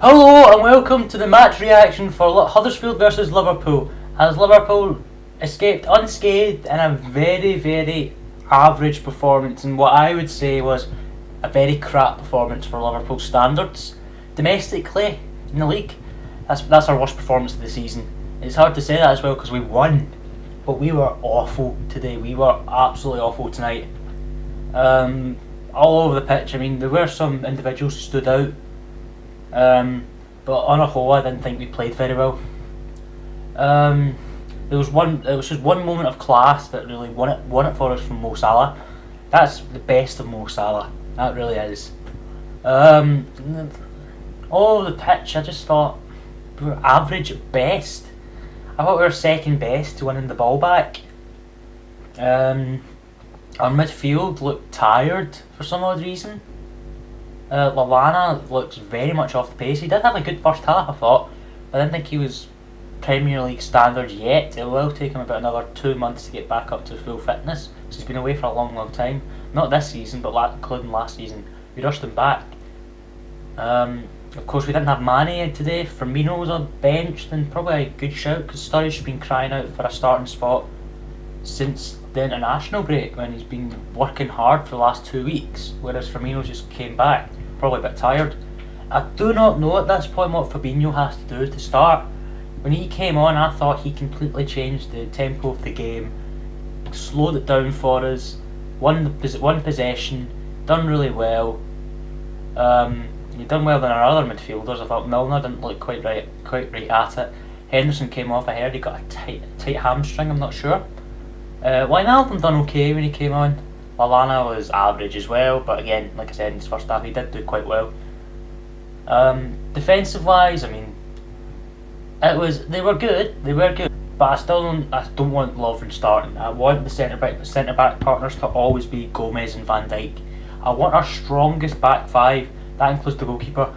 Hello and welcome to the match reaction for Huddersfield versus Liverpool, as Liverpool escaped unscathed in a very average performance in what I would say was a very crap performance for Liverpool standards. Domestically in the league, that's our worst performance of the season. It's hard to say that as well because we won, but we were awful today. We were absolutely awful tonight. All over the pitch. I mean, there were some individuals who stood out. But on a whole, I didn't think we played very well. There was just one moment of class that really won it for us from Mo Salah. That's the best of Mo Salah. That really is. All over the pitch, I just thought we were average at best. I thought we were second best to winning the ball back. Our midfield looked tired for some odd reason. Lallana looks very much off the pace. He did have a good first half, I thought, but I didn't think he was Premier League standards yet. It will take him about another 2 months to get back up to full fitness. So he's been away for a long time. Not this season, but including last season. We rushed him back. Of course, we didn't have Mane today. Firmino was on bench, and probably a good shout because Sturridge has been crying out for a starting spot since the international break when he's been working hard for the last 2 weeks, whereas Firmino just came back. Probably a bit tired. I do not know at this point what Fabinho has to do to start. When he came on, I thought he completely changed the tempo of the game, slowed it down for us, won possession, done really well. He done well than our other midfielders. I thought Milner didn't look quite right at it. Henderson came off. I heard he got a tight hamstring. I'm not sure. Wijnaldum done okay when he came on. Lallana was average as well, but again, like I said in his first half, he did do quite well. Defensive wise, I mean, they were good, but I don't want Lovren starting. I want the centre back partners to always be Gomez and Van Dijk. I want our strongest back five, that includes the goalkeeper,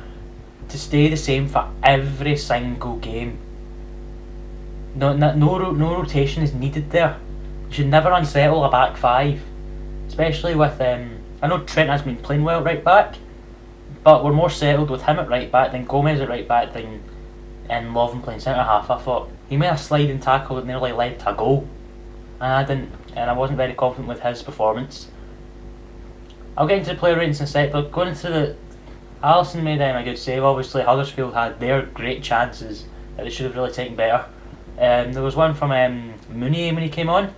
to stay the same for every single game. No rotation is needed there. You should never unsettle a back five. Especially with, I know Trent has been playing well at right back, but we're more settled with him at right back than Gomez at right back and Lovren playing centre half. I thought he made a sliding tackle that nearly led to a goal, and I wasn't very confident with his performance. I'll get into the player ratings in a sec, but going into the Alisson made a good save. Obviously Huddersfield had their great chances that they should have really taken better. There was one from Mooney when he came on.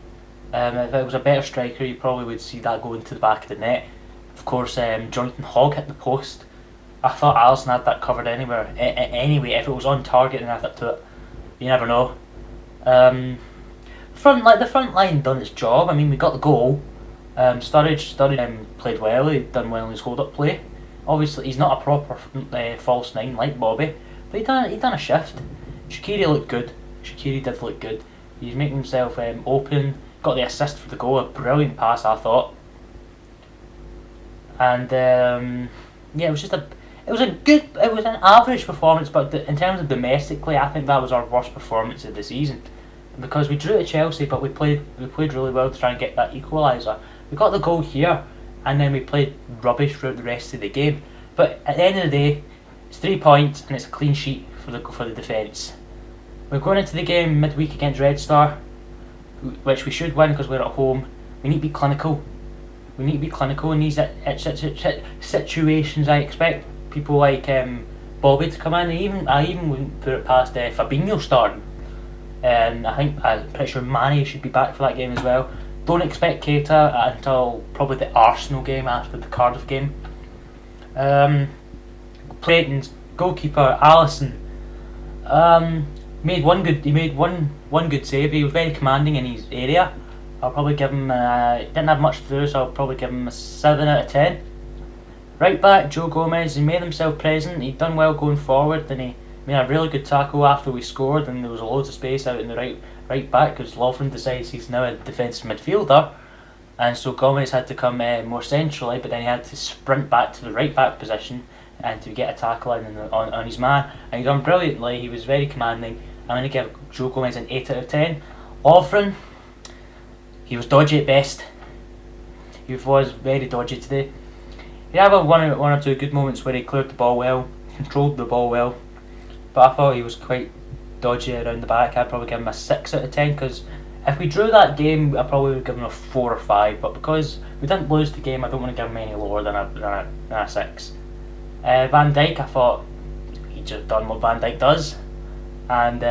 If it was a better striker, you probably would see that go into the back of the net. Of course, Jonathan Hogg hit the post. I thought Alisson had that covered anywhere. Anyway, if it was on target and I thought to it, you never know. The front line done its job. I mean, we got the goal. Sturridge played well. He done well in his hold-up play. Obviously, he's not a proper false nine like Bobby, but he done a shift. Shaqiri looked good. Shaqiri did look good. He's making himself open. Got the assist for the goal, a brilliant pass I thought. And yeah, it was an average performance, but in terms of domestically, I think that was our worst performance of the season. Because we drew to Chelsea, but we played really well to try and get that equaliser. We got the goal here, and then we played rubbish throughout the rest of the game. But at the end of the day, it's 3 points and it's a clean sheet for the defence. We're going into the game midweek against Red Star, which we should win because we're at home. We need to be clinical. We need to be clinical in these situations. I expect people like Bobby to come in. I even wouldn't put it past Fabinho starting. And I'm pretty sure Mane should be back for that game as well. Don't expect Keita until probably the Arsenal game after the Cardiff game. Clayton's goalkeeper Alisson. He made one good save. He was very commanding in his area. I'll probably give him. Didn't have much to do, so I'll probably give him a 7 out of 10. Right back, Joe Gomez. He made himself present. He'd done well going forward, and he made a really good tackle after we scored. And there was loads of space out in the right back because Lovren decides he's now a defensive midfielder, and so Gomez had to come more centrally. But then he had to sprint back to the right back position and to get a tackle in on his man. And he done brilliantly. He was very commanding. I'm going to give Joe Gomez an 8 out of 10. Lovren, he was dodgy at best. He was very dodgy today. He had one or two good moments where he cleared the ball well. controlled the ball well, but I thought he was quite dodgy around the back. I'd probably give him a 6 out of 10 because if we drew that game, I probably would give him a 4 or 5. But because we didn't lose the game, I don't want to give him any lower than a 6. Van Dijk, I thought he just done what Van Dijk does, and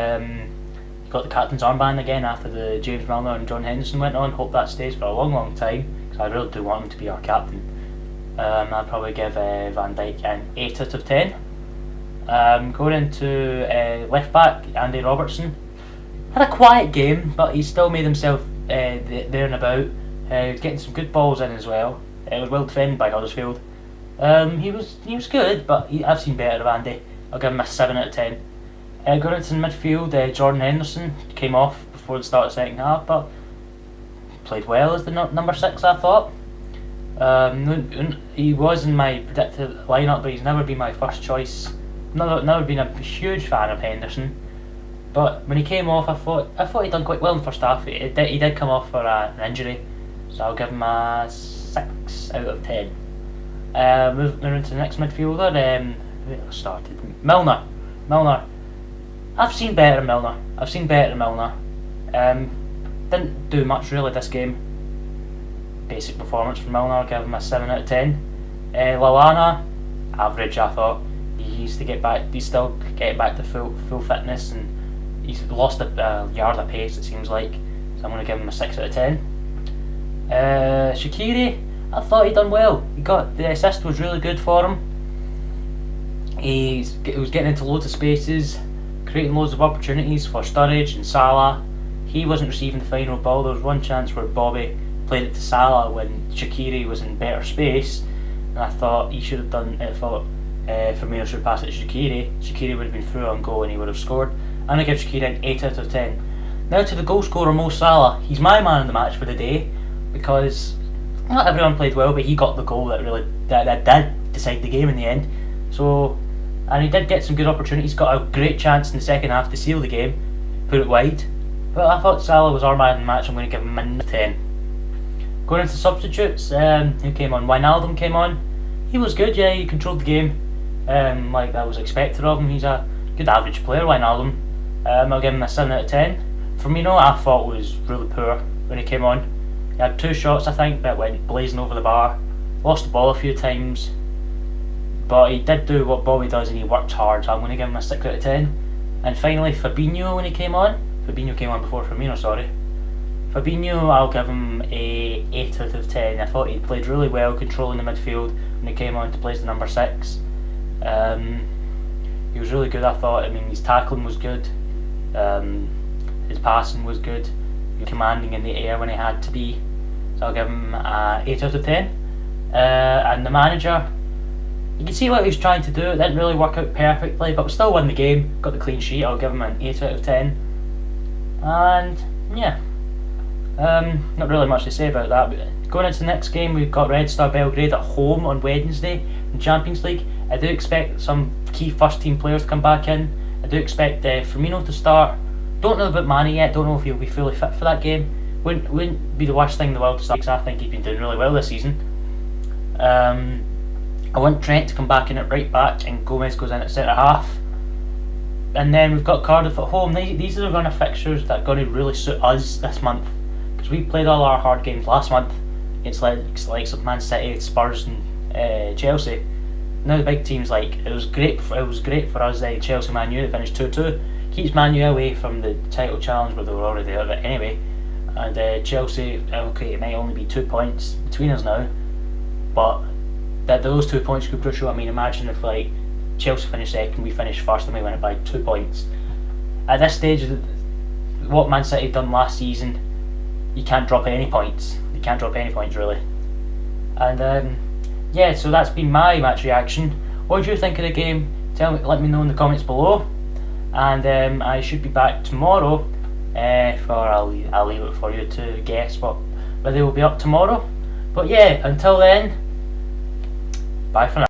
he got the captain's armband again after the James Milner and John Henderson went on. Hope that stays for a long time because I really do want him to be our captain. I'd probably give Van Dijk an 8 out of 10. Going into left back, Andy Robertson had a quiet game, but he still made himself there and about. He was getting some good balls in as well. It was well defended by Huddersfield. He was good, but I've seen better of Andy. I'll give him a 7 out of 10. Going into the midfield, Jordan Henderson came off before the start of the second half, but played well as the number 6, I thought. He was in my predicted lineup, but he's never been my first choice. Never been a huge fan of Henderson, but when he came off, I thought he'd done quite well in the first half. He did come off for an injury, so I'll give him a 6 out of 10. Moving on to the next midfielder, who started? Milner. I've seen better than Milner. Didn't do much really this game. Basic performance from Milner. I'll give him a 7 out of 10. Lallana, average, I thought. He's still getting back to full fitness, and he's lost a yard of pace, it seems like. So I'm going to give him a 6 out of 10. Shaqiri, I thought he'd done well. The assist was really good for him. He was getting into loads of spaces, creating loads of opportunities for Sturridge and Salah. He wasn't receiving the final ball. There was one chance where Bobby played it to Salah when Shaqiri was in better space, and I thought he should have done it. Firmino should pass it to Shaqiri. Shaqiri would have been through on goal and he would have scored. And I give Shaqiri an 8 out of 10. Now to the goal scorer, Mo Salah. He's my man of the match for the day because not everyone played well, but he got the goal that did decide the game in the end. So, and he did get some good opportunities. Got a great chance in the second half to seal the game, put it wide. But I thought Salah was our man of the match. I'm going to give him a 10. Going into substitutes, who came on? Wijnaldum came on. He was good, yeah. He controlled the game. Like that was expected of him. He's a good average player, Wijnaldum. I'll give him a 7 out of 10. Firmino, I thought was really poor when he came on. He had 2 shots, I think, that went blazing over the bar. Lost the ball a few times, but he did do what Bobby does and he worked hard, so I'm going to give him a 6 out of 10. And finally, Fabinho, when he came on. Fabinho came on before Firmino, sorry. Fabinho, I'll give him a 8 out of 10. I thought he played really well controlling the midfield when he came on to play as the number 6. He was really good, I thought. I mean, his tackling was good, his passing was good, he was commanding in the air when he had to be, so I'll give him a 8 out of 10. And the manager, you can see what he was trying to do. It didn't really work out perfectly, but we still won the game, got the clean sheet. I'll give him an 8 out of 10. And yeah, not really much to say about that. But going into the next game, we've got Red Star Belgrade at home on Wednesday in Champions League. I do expect some key first team players to come back in. I do expect Firmino to start. Don't know about Mane yet. Don't know if he'll be fully fit for that game. Wouldn't be the worst thing in the world to start, because I think he's been doing really well this season. I want Trent to come back in at right back and Gomez goes in at centre half. And then we've got Cardiff at home. These are the run of fixtures that are going to really suit us this month, because we played all our hard games last month against likes of Man City, Spurs and Chelsea. Now the big teams, like it was great for us. Chelsea Man U that finished 2-2 keeps Man U away from the title challenge, where they were already out of it anyway. And Chelsea, okay, it might only be 2 points between us now, but those 2 points could be crucial. I mean, imagine if like Chelsea finished second, we finished first, and we win it by 2 points. At this stage, what Man City done last season, you can't drop any points. You can't drop any points really. And yeah, so that's been my match reaction. What did you think of the game? Let me know in the comments below. And I should be back tomorrow. I'll leave it for you to guess whether they will be up tomorrow. But yeah, until then, bye for now.